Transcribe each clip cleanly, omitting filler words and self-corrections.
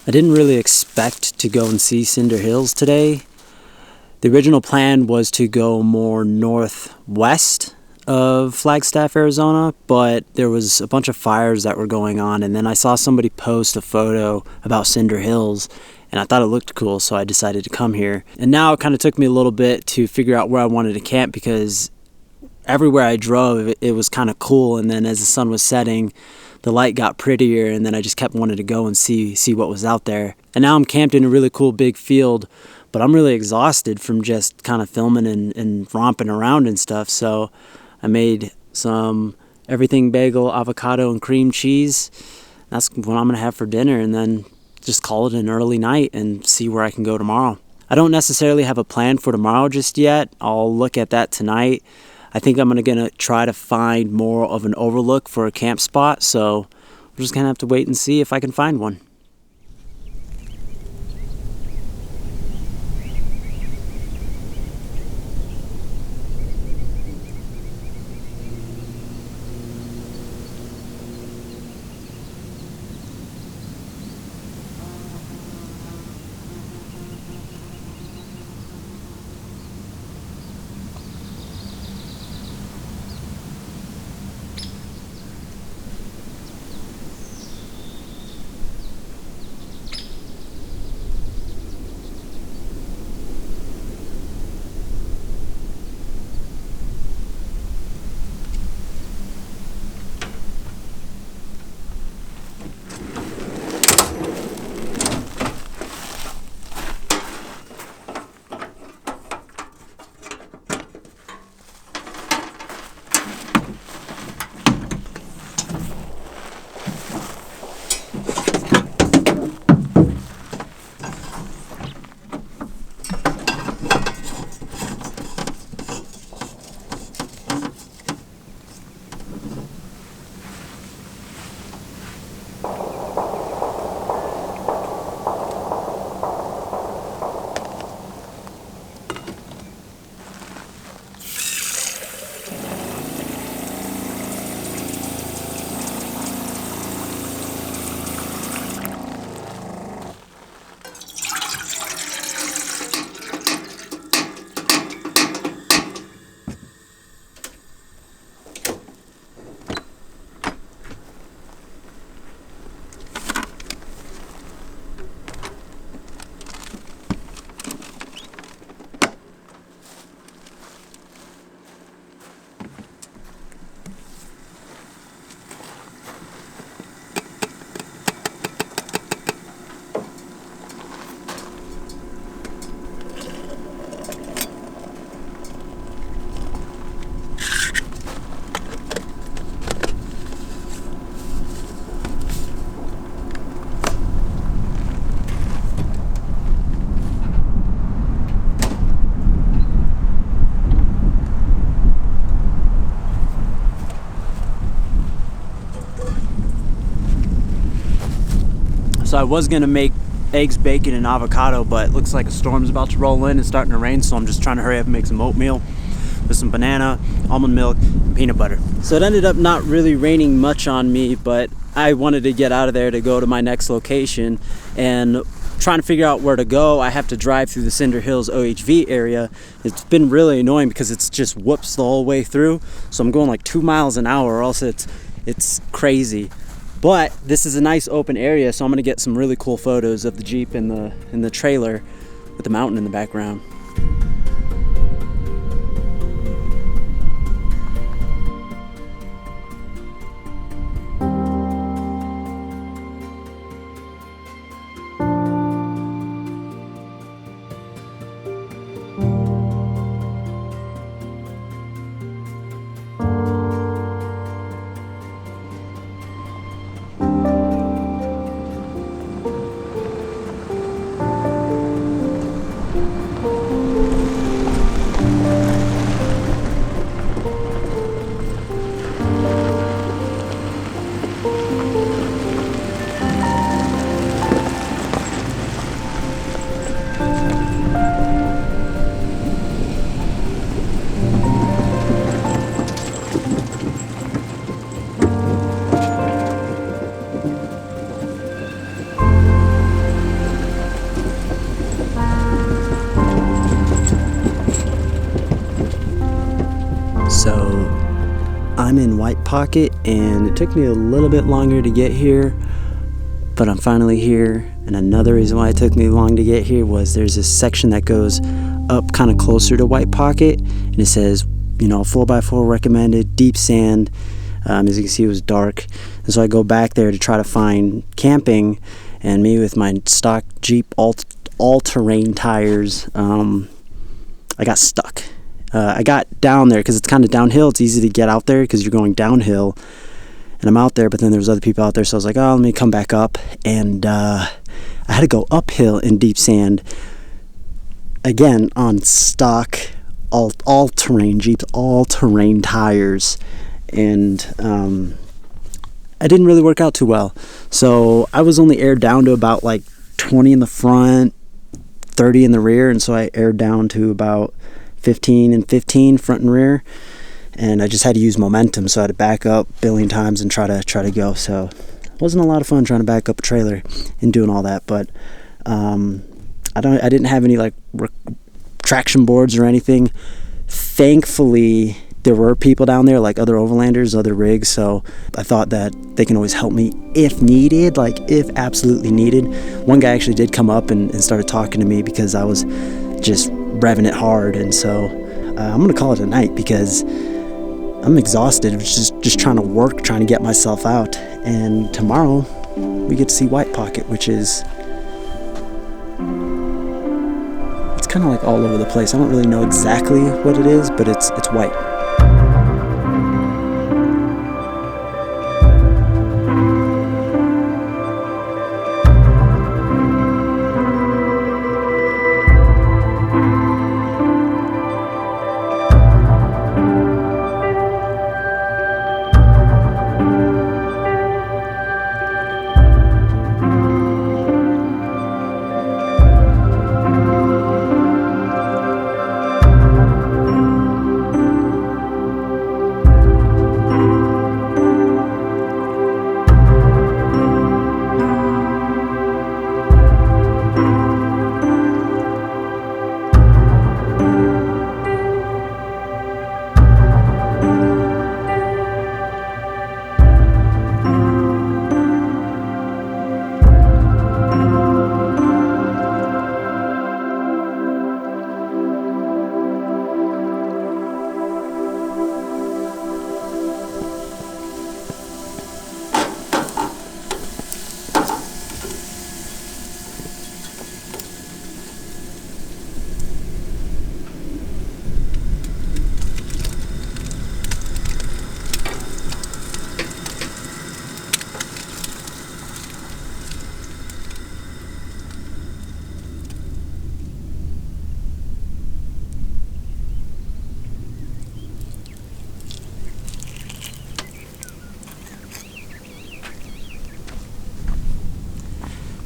I didn't really expect to go and see Cinder Hills today. The original plan was to go more northwest of Flagstaff, Arizona, but there was a bunch of fires that were going on, and then I saw somebody post a photo about Cinder Hills, and I thought it looked cool, so I decided to come here. And now it kind of took me a little bit to figure out where I wanted to camp, because everywhere I drove, it was kind of cool, and then as the sun was setting, the light got prettier, and then I just kept wanting to go and see what was out there. And now I'm camped in a really cool big field, but I'm really exhausted from just kind of filming and romping around and stuff. So I made some everything bagel, avocado, and cream cheese. That's what I'm gonna have for dinner, and then just call it an early night and see where I can go tomorrow. I don't necessarily have a plan for tomorrow just yet. I'll look at that tonight. I think I'm gonna try to find more of an overlook for a camp spot, so we're just gonna have to wait and see if I can find one. So I was gonna make eggs, bacon, and avocado, but it looks like a storm's about to roll in and starting to rain, so I'm just trying to hurry up and make some oatmeal with some banana, almond milk, and peanut butter. So it ended up not really raining much on me, but I wanted to get out of there to go to my next location, and trying to figure out where to go, I have to drive through the Cinder Hills OHV area. It's been really annoying because it's just whoops the whole way through, so I'm going like 2 miles an hour, or else it's crazy. But this is a nice open area, so I'm gonna get some really cool photos of the Jeep and the trailer with the mountain in the background. I'm in White Pocket, and it took me a little bit longer to get here, but I'm finally here. And another reason why it took me long to get here was there's this section that goes up kind of closer to White Pocket, and it says, you know, 4x4 recommended, deep sand. As you can see, it was dark, and so I go back there to try to find camping, and me with my stock Jeep all-terrain tires, I got stuck. I got down there because it's kind of downhill. It's easy to get out there because you're going downhill, and I'm out there, but then there was other people out there, so I was like, oh, let me come back up, and I had to go uphill in deep sand, again, on stock all-terrain Jeeps, all-terrain tires, and it didn't really work out too well. So I was only aired down to about like 20 in the front, 30 in the rear, and so I aired down to about 15 and 15 front and rear, and I just had to use momentum, so I had to back up a billion times and try to go. So it wasn't a lot of fun trying to back up a trailer and doing all that, but I didn't have any like traction boards or anything. Thankfully, there were people down there, like other overlanders, other rigs, so I thought that they can always help me if needed, like if absolutely needed. One guy actually did come up and started talking to me because I was just revving it hard, and so I'm gonna call it a night because I'm exhausted, just trying to work, trying to get myself out. And tomorrow we get to see White Pocket, which is, it's kind of like all over the place. I don't really know exactly what it is, but it's white.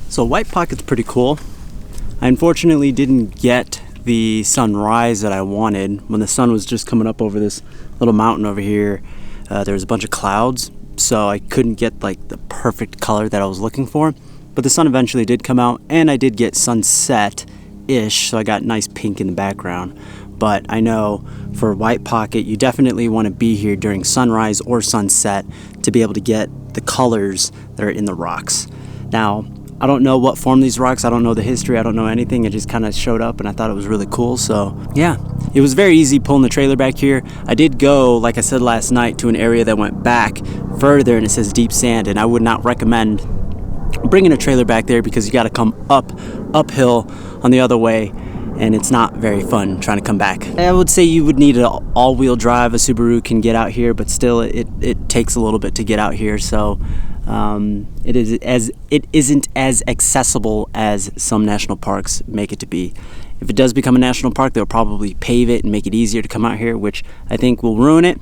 So White Pocket's pretty cool. I unfortunately didn't get the sunrise that I wanted. When the sun was just coming up over this little mountain over here, there was a bunch of clouds, so I couldn't get like the perfect color that I was looking for. But the sun eventually did come out, and I did get sunset-ish, so I got nice pink in the background. But I know for White Pocket, you definitely want to be here during sunrise or sunset to be able to get the colors that are in the rocks. Now, I don't know what formed these rocks. I don't know the history. I don't know anything. It just kind of showed up, and I thought it was really cool. So yeah, it was very easy pulling the trailer back here. I did go, like I said last night, to an area that went back further, and it says deep sand, and I would not recommend bringing a trailer back there because you got to come uphill on the other way, and it's not very fun trying to come back. I would say you would need an all-wheel drive. A Subaru can get out here, but still it takes a little bit to get out here. So it isn't as accessible as some national parks make it to be. If it does become a national park, they'll probably pave it and make it easier to come out here, which I think will ruin it.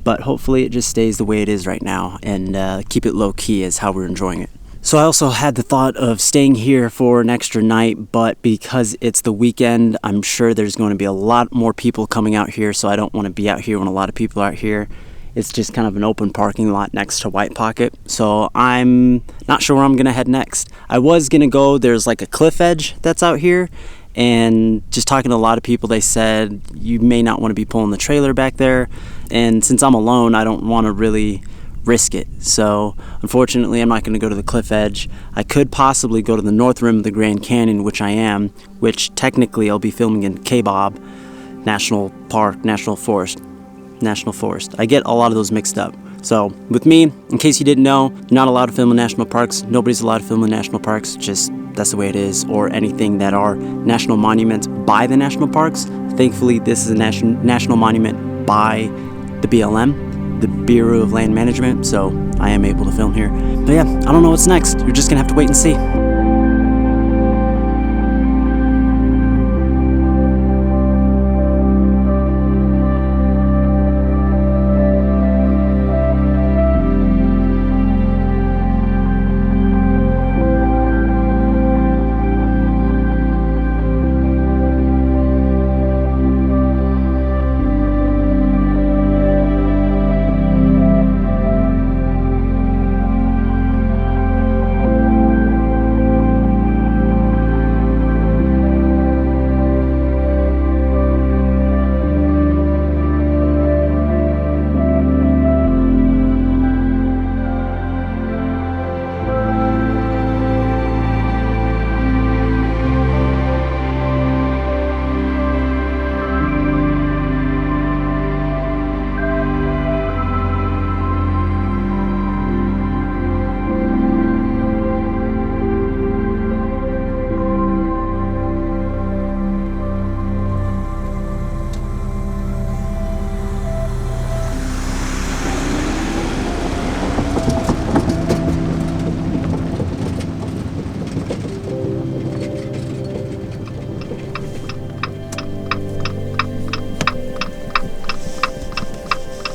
But hopefully it just stays the way it is right now and keep it low key as how we're enjoying it. So I also had the thought of staying here for an extra night, but because it's the weekend, I'm sure there's going to be a lot more people coming out here, so I don't want to be out here when a lot of people are out here. It's just kind of an open parking lot next to White Pocket, so I'm not sure where I'm going to head next. I was going to go, there's like a cliff edge that's out here, and just talking to a lot of people, they said you may not want to be pulling the trailer back there. and since I'm alone, I don't want to really risk it. So unfortunately, I'm not going to go to the cliff edge. I could possibly go to the north rim of the Grand Canyon, which technically I'll be filming in Kabob National Park, National Forest. I get a lot of those mixed up. So with me, in case you didn't know, you're not allowed to film in national parks. Nobody's allowed to film in national parks. Just that's the way it is. Or anything that are national monuments by the national parks. Thankfully, this is a national monument by the BLM, the Bureau of Land Management. So I am able to film here. But yeah, I don't know what's next. You're just gonna have to wait and see.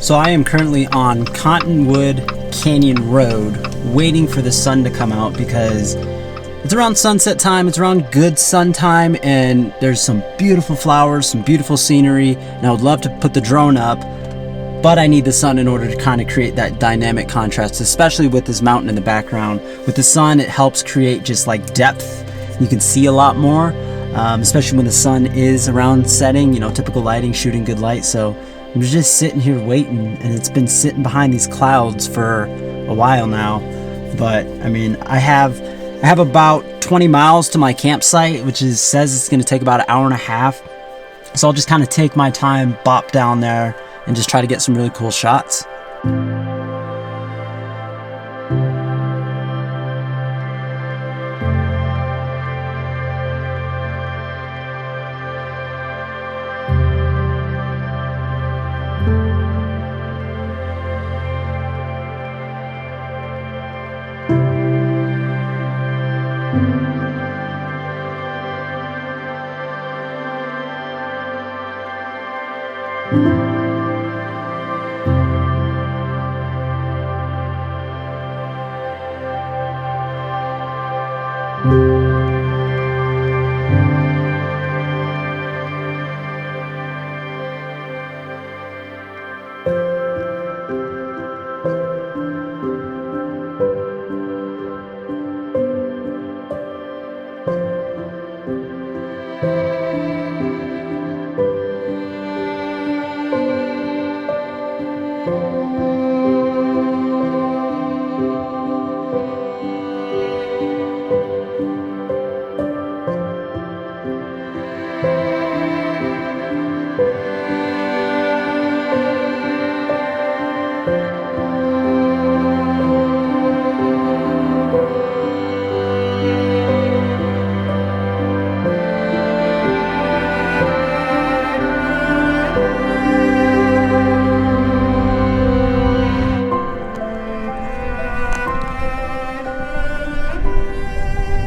So I am currently on Cottonwood Canyon Road waiting for the sun to come out because it's around sunset time, it's around good sun time, and there's some beautiful flowers, some beautiful scenery, and I would love to put the drone up, but I need the sun in order to kind of create that dynamic contrast, especially with this mountain in the background. With the sun, it helps create just like depth. You can see a lot more, especially when the sun is around setting, you know, typical lighting, shooting good light. So I'm just sitting here waiting, and it's been sitting behind these clouds for a while now. But I mean, I have about 20 miles to my campsite, which says it's going to take about an hour and a half. So I'll just kind of take my time, bop down there, and just try to get some really cool shots.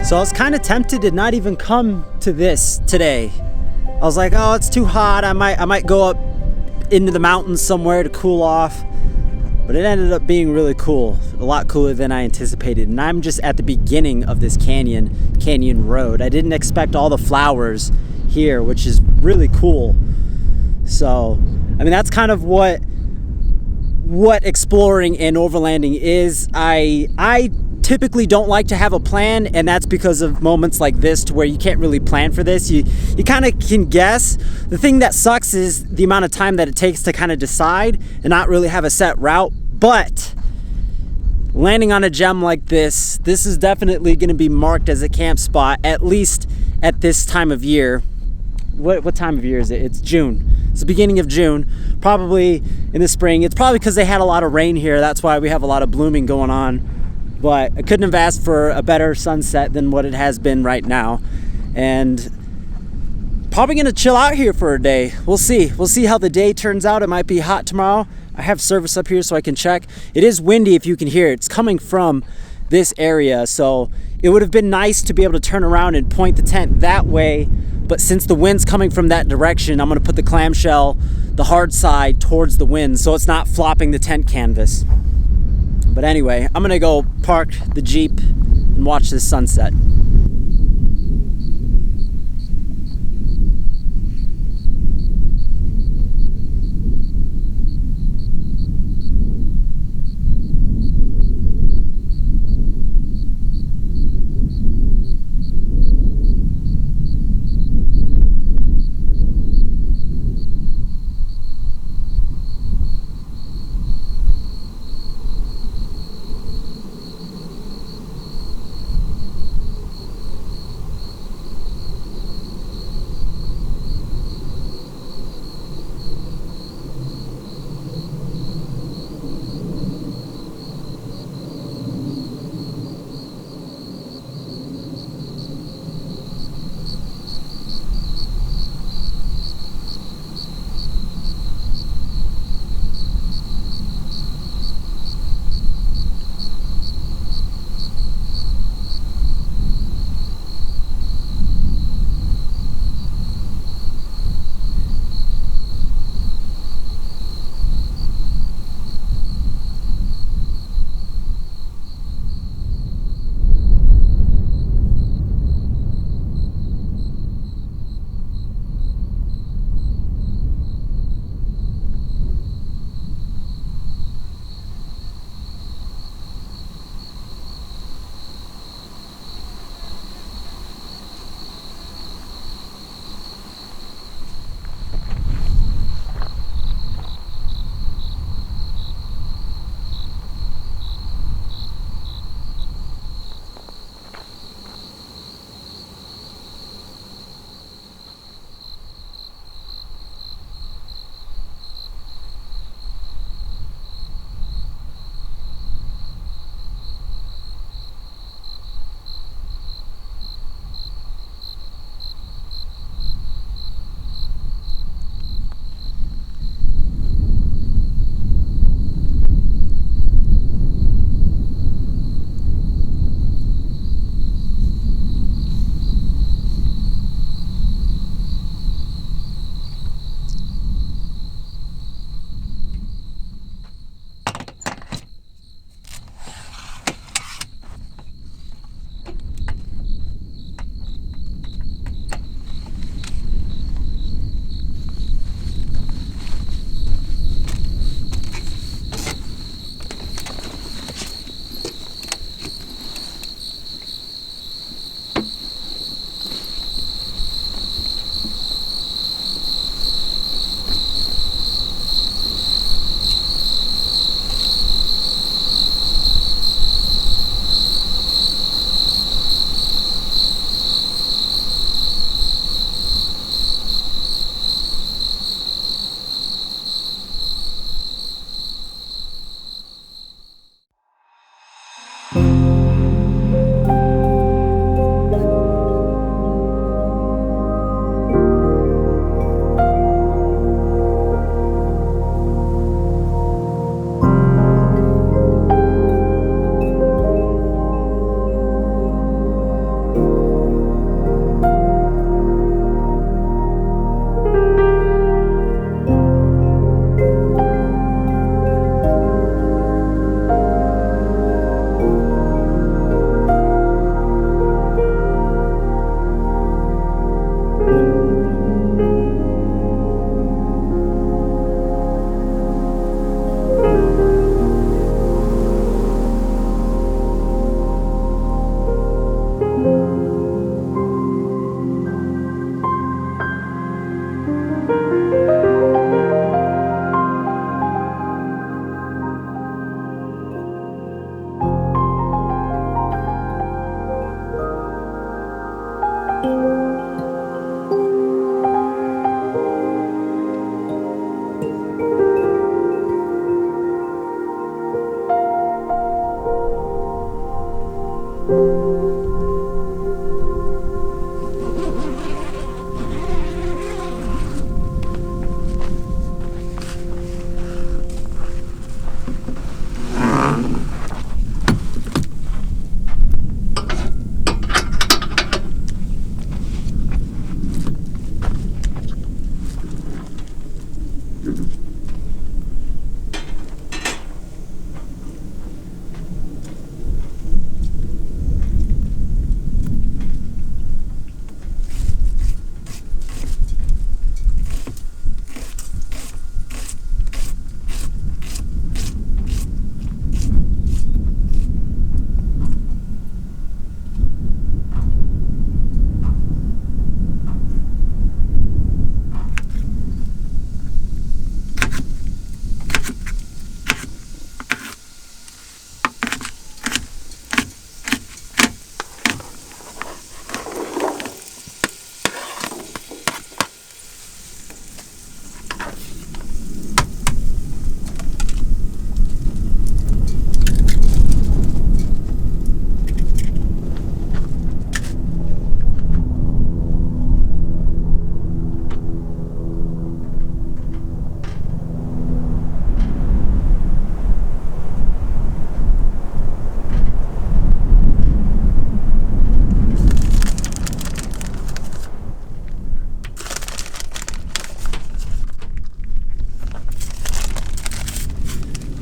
So I was kind of tempted to not even come to this today. I was like, oh, it's too hot. I might go up into the mountains somewhere to cool off. But it ended up being really cool, a lot cooler than I anticipated. And I'm just at the beginning of this canyon road. I didn't expect all the flowers here, which is really cool. So, I mean, that's kind of what exploring and overlanding is. I typically don't like to have a plan, and that's because of moments like this to where you can't really plan for this. You kind of can guess. The thing that sucks is the amount of time that it takes to kind of decide and not really have a set route. But landing on a gem like this is definitely going to be marked as a camp spot, at least at this time of year. What time of year is it? It's June. It's the beginning of June. Probably in the spring. It's probably because they had a lot of rain here. That's why we have a lot of blooming going on. But I couldn't have asked for a better sunset than what it has been right now. And probably going to chill out here for a day. We'll see. We'll see how the day turns out. It might be hot tomorrow. I have service up here so I can check. It is windy, if you can hear it. It's coming from this area. So it would have been nice to be able to turn around and point the tent that way. But since the wind's coming from that direction, I'm going to put the clamshell, the hard side, towards the wind so it's not flopping the tent canvas. But anyway, I'm going to go park the Jeep and watch this sunset.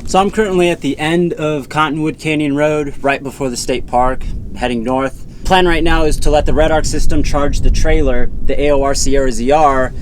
So I'm currently at the end of Cottonwood Canyon Road, right before the state park, heading north. Plan right now is to let the Red Arc system charge the trailer, the AOR Sierra ZR,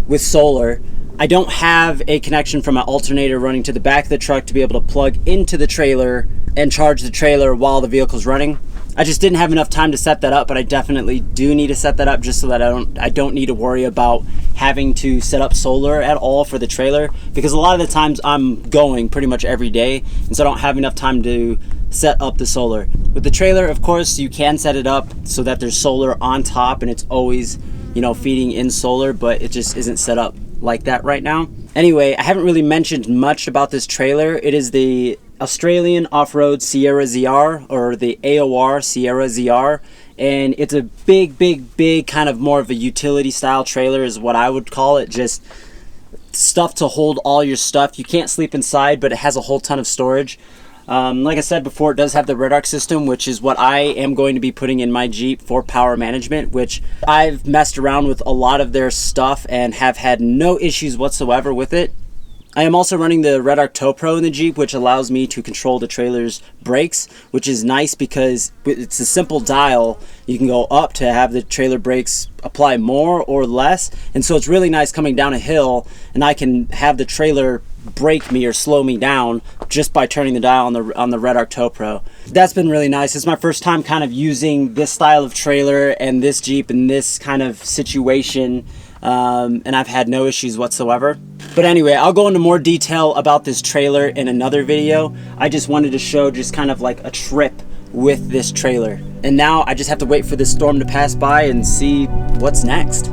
with solar. I don't have a connection from an alternator running to the back of the truck to be able to plug into the trailer and charge the trailer while the vehicle's running. I just didn't have enough time to set that up, but I definitely do need to set that up just so that I don't need to worry about having to set up solar at all for the trailer, because a lot of the times I'm going pretty much every day, and so I don't have enough time to set up the solar. With the trailer, of course, you can set it up so that there's solar on top and it's always, you know, feeding in solar, but it just isn't set up like that right now. Anyway, I haven't really mentioned much about this trailer. It is the Australian Offroad Sierra ZR, or the AOR Sierra ZR, and it's a big kind of more of a utility style trailer is what I would call it. Just stuff to hold all your stuff. You can't sleep inside, but it has a whole ton of storage. Like I said before, it does have the Red Arc system, which is what I am going to be putting in my Jeep for power management, which I've messed around with a lot of their stuff and have had no issues whatsoever with it. I am also running the Red Arc Tow Pro in the Jeep, which allows me to control the trailer's brakes, which is nice because it's a simple dial. You can go up to have the trailer brakes apply more or less, and so it's really nice coming down a hill, and I can have the trailer brake me or slow me down just by turning the dial on the Red Arc Tow Pro. That's been really nice. It's my first time kind of using this style of trailer and this Jeep in this kind of situation, and I've had no issues whatsoever. But anyway, I'll go into more detail about this trailer in another video. I just wanted to show just kind of like a trip with this trailer. And now I just have to wait for this storm to pass by and see what's next.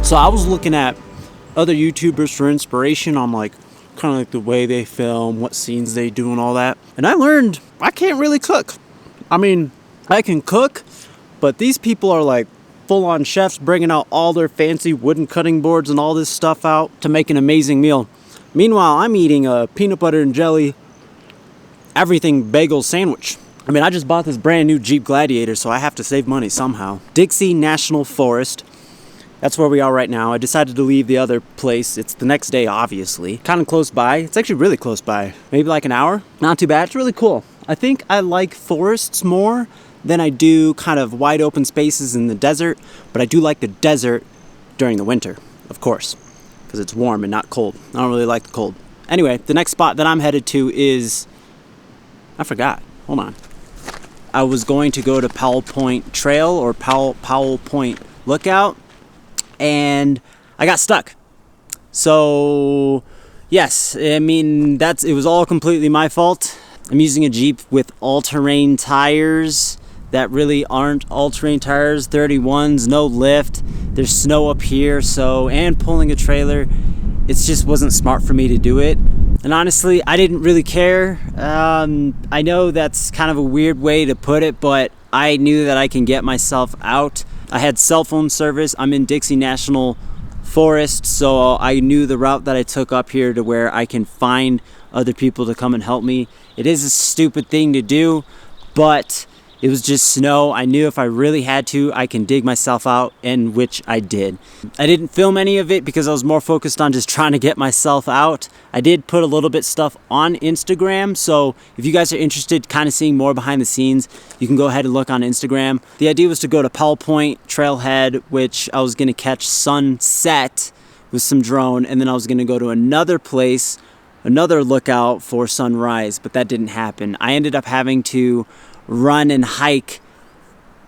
So I was looking at other YouTubers for inspiration on like kind of like the way they film, what scenes they do and all that. And I learned I can't really cook. I mean, I can cook, but these people are like full-on chefs bringing out all their fancy wooden cutting boards and all this stuff out to make an amazing meal. Meanwhile, I'm eating a peanut butter and jelly everything bagel sandwich. I mean, I just bought this brand new Jeep Gladiator, so I have to save money somehow. Dixie National Forest. That's where we are right now. I decided to leave the other place. It's the next day, obviously. Kind of close by. It's actually really close by. Maybe like an hour. Not too bad. It's really cool. I think I like forests more than I do kind of wide open spaces in the desert. But I do like the desert during the winter, of course, because it's warm and not cold. I don't really like the cold. Anyway, the next spot that I'm headed to is... I forgot. Hold on. I was going to go to Powell Point Trail or Powell Point Lookout, and I got stuck. So, yes, I mean, it was all completely my fault. I'm using a Jeep with all-terrain tires that really aren't all-terrain tires, 31s, no lift. There's snow up here, and pulling a trailer. It just wasn't smart for me to do it. And honestly, I didn't really care. I know that's kind of a weird way to put it, but I knew that I can get myself out. I had cell phone service. I'm in Dixie National Forest, so I knew the route that I took up here to where I can find other people to come and help me. It is a stupid thing to do, but it was just snow. I knew if I really had to, I can dig myself out, and which I did. I didn't film any of it because I was more focused on just trying to get myself out. I did put a little bit stuff on Instagram, so if you guys are interested kind of seeing more behind the scenes, you can go ahead and look on Instagram. The idea was to go to Powell Point Trailhead, which I was going to catch sunset with some drone, and then I was going to go to another place, another lookout for sunrise, but that didn't happen. I ended up having to run and hike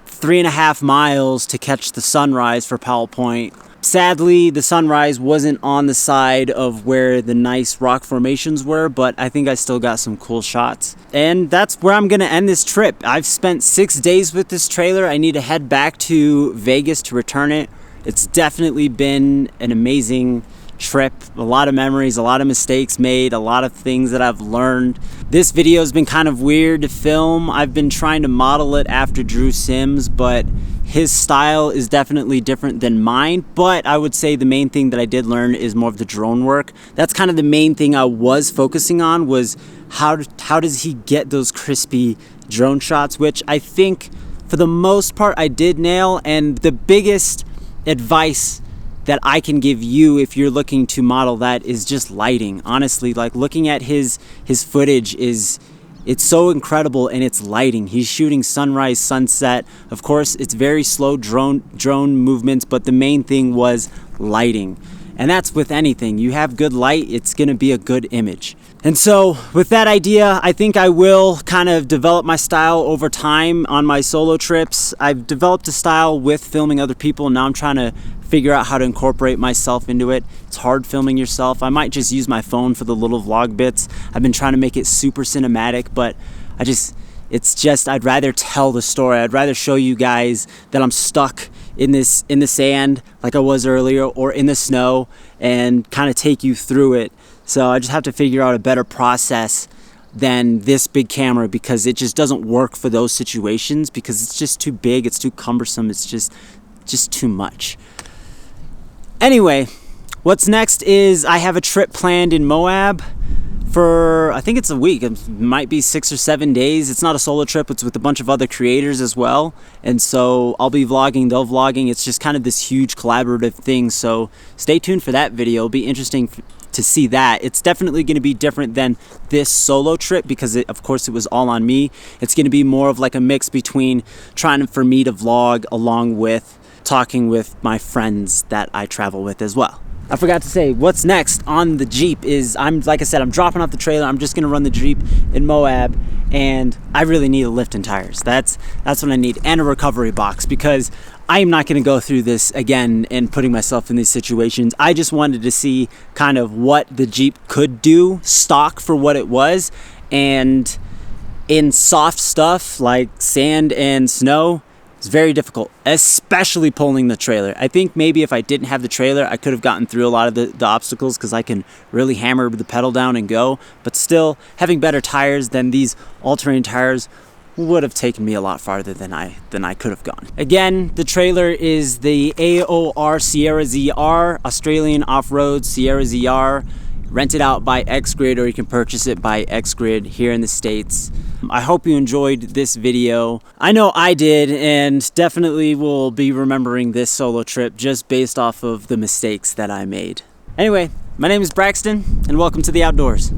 3.5 miles to catch the sunrise for Powell Point. Sadly, the sunrise wasn't on the side of where the nice rock formations were, but I think I still got some cool shots. And that's where I'm gonna end this trip. I've spent 6 days with this trailer. I need to head back to Vegas to return it. It's definitely been an amazing trip, a lot of memories, a lot of mistakes made, a lot of things that I've learned. This video has been kind of weird to film. I've been trying to model it after Drew Sims, but his style is definitely different than mine. But I would say the main thing that I did learn is more of the drone work. That's kind of the main thing I was focusing on, was how does he get those crispy drone shots, which I think for the most part I did nail. And the biggest advice that I can give you if you're looking to model that is just lighting. Honestly, like looking at his footage it's so incredible, and it's lighting. He's shooting sunrise, sunset. Of course, it's very slow drone movements, but the main thing was lighting. And that's with anything. You have good light, it's gonna be a good image. And so with that idea, I think I will kind of develop my style over time on my solo trips. I've developed a style with filming other people, and now I'm trying to figure out how to incorporate myself into it. It's hard filming yourself. I might just use my phone for the little vlog bits. I've been trying to make it super cinematic, but I'd rather tell the story. I'd rather show you guys that I'm stuck in the sand like I was earlier, or in the snow, and kind of take you through it. So I just have to figure out a better process than this big camera, because it just doesn't work for those situations, because it's just too big, it's too cumbersome, it's just too much. Anyway, what's next is I have a trip planned in Moab for, I think it's a week. It might be 6 or 7 days. It's not a solo trip, it's with a bunch of other creators as well. And so I'll be vlogging, they'll vlogging. It's just kind of this huge collaborative thing. So stay tuned for that video. It'll be interesting to see that. It's definitely going to be different than this solo trip, because of course it was all on me. It's going to be more of like a mix between trying for me to vlog along with talking with my friends that I travel with as well. I forgot to say, what's next on the Jeep is, like I said, I'm dropping off the trailer. I'm just gonna run the Jeep in Moab, and I really need a lift and tires. That's what I need, and a recovery box, because I am not gonna go through this again and putting myself in these situations. I just wanted to see kind of what the Jeep could do, stock for what it was, and in soft stuff like sand and snow, it's It's very difficult, especially pulling the trailer. I think maybe if I didn't have the trailer, I could have gotten through a lot of the obstacles because I can really hammer the pedal down and go. But still, having better tires than these all-terrain tires would have taken me a lot farther than I could have gone. Again, the trailer is the AOR Sierra ZR, Australian Offroad Sierra ZR, rented out by Xgrid, or you can purchase it by Xgrid here in the States. I hope you enjoyed this video. I know I did, and definitely will be remembering this solo trip just based off of the mistakes that I made. Anyway, my name is Braxton, and welcome to the outdoors.